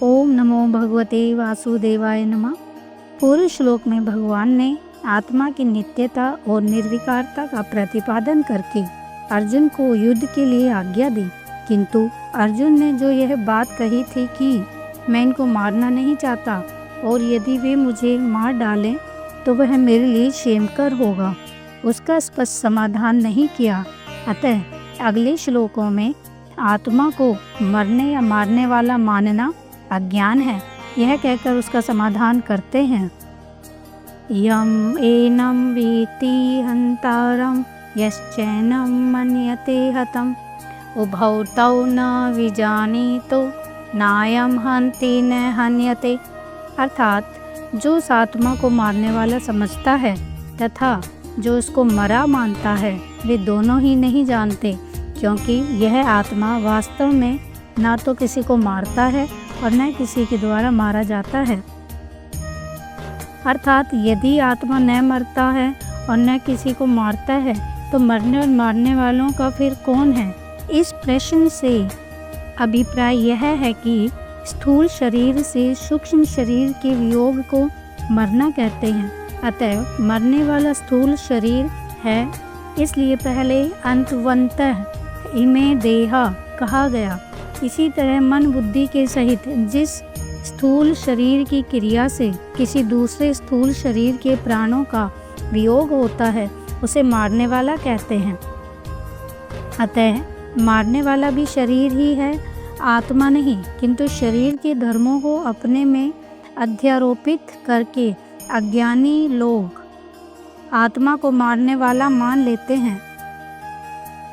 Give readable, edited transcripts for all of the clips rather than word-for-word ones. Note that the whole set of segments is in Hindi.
ओम नमो भगवते वासुदेवाय नमः। पूर्व श्लोक में भगवान ने आत्मा की नित्यता और निर्विकारता का प्रतिपादन करके अर्जुन को युद्ध के लिए आज्ञा दी, किंतु अर्जुन ने जो यह बात कही थी कि मैं इनको मारना नहीं चाहता और यदि वे मुझे मार डालें तो वह मेरे लिए क्षेमकर होगा, उसका स्पष्ट समाधान नहीं किया। अतः अगले श्लोकों में आत्मा को मरने या मारने वाला मानना अज्ञान है, यह कहकर उसका समाधान करते हैं। यम एनम वीति हंतारम यश्चैनम मन्यते हतम उभौ तौ न विजानीतो नायम हंति न हन्यते। अर्थात जो उस आत्मा को मारने वाला समझता है तथा जो उसको मरा मानता है, वे दोनों ही नहीं जानते, क्योंकि यह आत्मा वास्तव में ना तो किसी को मारता है और न किसी के द्वारा मारा जाता है। अर्थात यदि आत्मा न मरता है और न किसी को मारता है तो मरने और मारने वालों का फिर कौन है? इस प्रश्न से अभिप्राय यह है कि स्थूल शरीर से सूक्ष्म शरीर के वियोग को मरना कहते हैं। अतः मरने वाला स्थूल शरीर है, इसलिए पहले अंतवंतः इमे देहा कहा गया। इसी तरह मन बुद्धि के सहित जिस स्थूल शरीर की क्रिया से किसी दूसरे स्थूल शरीर के प्राणों का वियोग होता है, उसे मारने वाला कहते हैं। अतः मारने वाला भी शरीर ही है, आत्मा नहीं, किंतु शरीर के धर्मों को अपने में अध्यारोपित करके अज्ञानी लोग आत्मा को मारने वाला मान लेते हैं,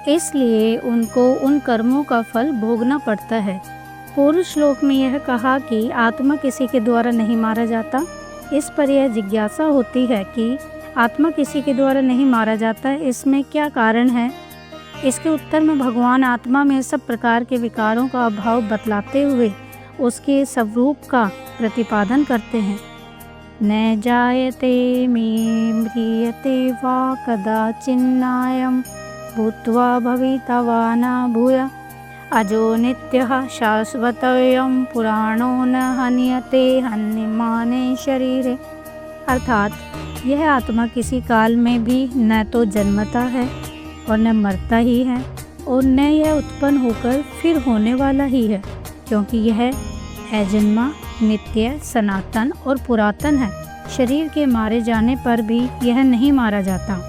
इसलिए उनको उन कर्मों का फल भोगना पड़ता है। पूर्व श्लोक में यह कहा कि आत्मा किसी के द्वारा नहीं मारा जाता। इस पर यह जिज्ञासा होती है कि आत्मा किसी के द्वारा नहीं मारा जाता, इसमें क्या कारण है? इसके उत्तर में भगवान आत्मा में सब प्रकार के विकारों का अभाव बतलाते हुए उसके स्वरूप का प्रतिपादन करते हैं। न जायते म्रियते वा कदाचिन्नायं भूत्वा भवितवा न भूय अजो नित्यः शाश्वतोऽयं पुराणो न हन्यते हन्यमाने शरीरे। अर्थात यह आत्मा किसी काल में भी न तो जन्मता है और न मरता ही है और न यह उत्पन्न होकर फिर होने वाला ही है, क्योंकि यह अजन्मा, नित्य, सनातन और पुरातन है। शरीर के मारे जाने पर भी यह नहीं मारा जाता।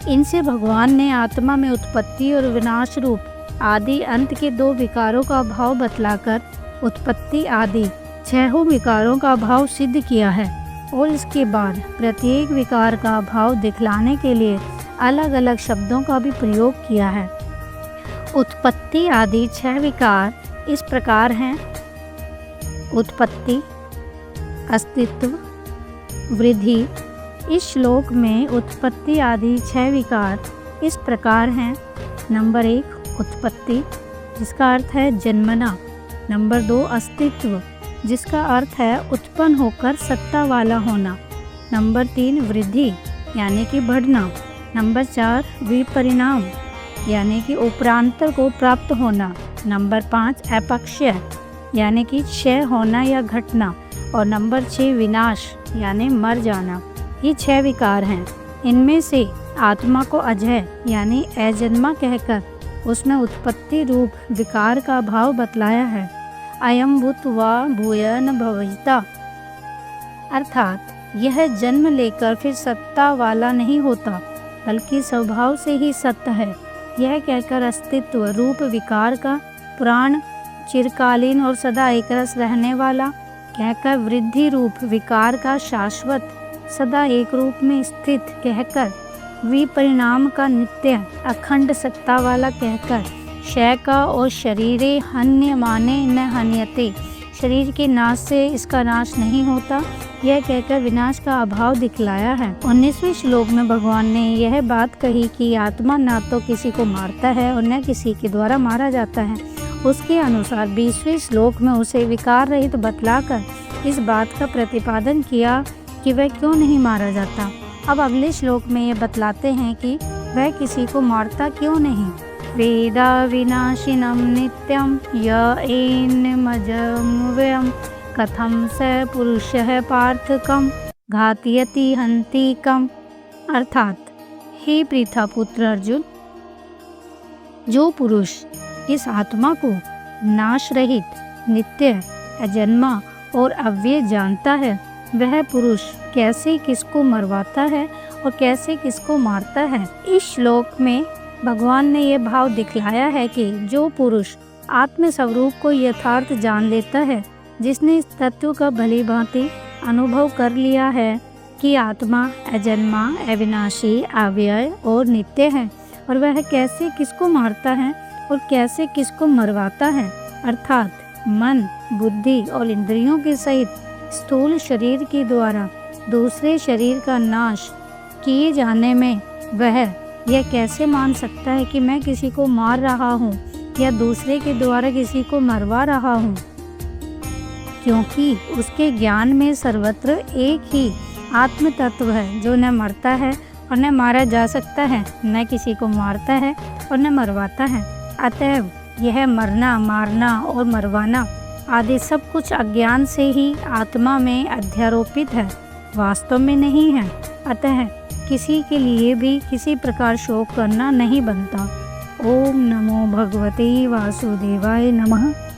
इनसे भगवान ने आत्मा में उत्पत्ति और विनाश रूप आदि अंत के दो विकारों का अभाव बतलाकर उत्पत्ति आदि छहों विकारों का अभाव सिद्ध किया है और इसके बाद प्रत्येक विकार का अभाव दिखलाने के लिए अलग अलग शब्दों का भी प्रयोग किया है। उत्पत्ति आदि 6 विकार इस प्रकार हैं: उत्पत्ति, अस्तित्व, वृद्धि। इस श्लोक में उत्पत्ति आदि 6 विकार इस प्रकार हैं। नंबर 1 उत्पत्ति, जिसका अर्थ है जन्मना। नंबर 2 अस्तित्व, जिसका अर्थ है उत्पन्न होकर सत्ता वाला होना। नंबर 3 वृद्धि, यानी कि बढ़ना। नंबर 4 विपरिणाम, यानी कि उपरांतर को प्राप्त होना। नंबर 5 अपक्षय, यानी कि क्षय होना या घटना। और नंबर 6 विनाश, यानी मर जाना। ये 6 विकार हैं। इनमें से आत्मा को अजय यानी अजन्मा कहकर उसमें उत्पत्ति रूप विकार का भाव बतलाया है। अयम भूत्वा भूय न भविता, अर्थात यह जन्म लेकर फिर सत्ता वाला नहीं होता, बल्कि स्वभाव से ही सत्य है। यह कहकर अस्तित्व रूप विकार का पुराण, चिरकालीन और सदा एकरस रहने वाला कहकर वृद्धि रूप विकार का शाश्वत, सदा एक रूप में स्थित कहकर विपरिणाम का नित्य अखंड सत्ता वाला कहकर क्षय का और शरीरे हन्य माने न हन्यते, शरीर के नाश से इसका नाश नहीं होता, यह कहकर विनाश का अभाव दिखलाया है। 19वें श्लोक में भगवान ने यह बात कही कि आत्मा न तो किसी को मारता है और न किसी के द्वारा मारा जाता है। उसके अनुसार 20वें श्लोक में उसे विकार रहित बतलाकर इस बात का प्रतिपादन किया कि वह क्यों नहीं मारा जाता। अब अगले श्लोक में ये बतलाते हैं कि वह किसी को मारता क्यों नहीं। वेदा विनाशिनं नित्यं य एनमजमव्ययम् कथं स पुरुषः पार्थकं घातयति हन्तिकम्। अर्थात, हे पृथा पुत्र अर्जुन, जो पुरुष इस आत्मा को नाश रहित, नित्य, अजन्मा और अव्यय जानता है, वह पुरुष कैसे किसको मरवाता है और कैसे किसको मारता है। इस श्लोक में भगवान ने यह भाव दिखलाया है कि जो पुरुष आत्म स्वरूप को यथार्थ जान लेता है, जिसने इस तत्व का भली भांति अनुभव कर लिया है कि आत्मा अजन्मा, अविनाशी, अव्यय और नित्य है, और वह कैसे किसको मारता है और कैसे किसको मरवाता है, अर्थात मन, बुद्धि और इंद्रियों के सहित स्थूल शरीर के द्वारा दूसरे शरीर का नाश किए जाने में वह यह कैसे मान सकता है कि मैं किसी को मार रहा हूँ या दूसरे के द्वारा किसी को मरवा रहा हूँ, क्योंकि उसके ज्ञान में सर्वत्र एक ही आत्म तत्व है जो न मरता है और न मारा जा सकता है, न किसी को मारता है और न मरवाता है। अतएव यह मरना, मारना और मरवाना आदि सब कुछ अज्ञान से ही आत्मा में अध्यारोपित है, वास्तव में नहीं है। अतः किसी के लिए भी किसी प्रकार शोक करना नहीं बनता। ओम नमो भगवते वासुदेवाय नमः।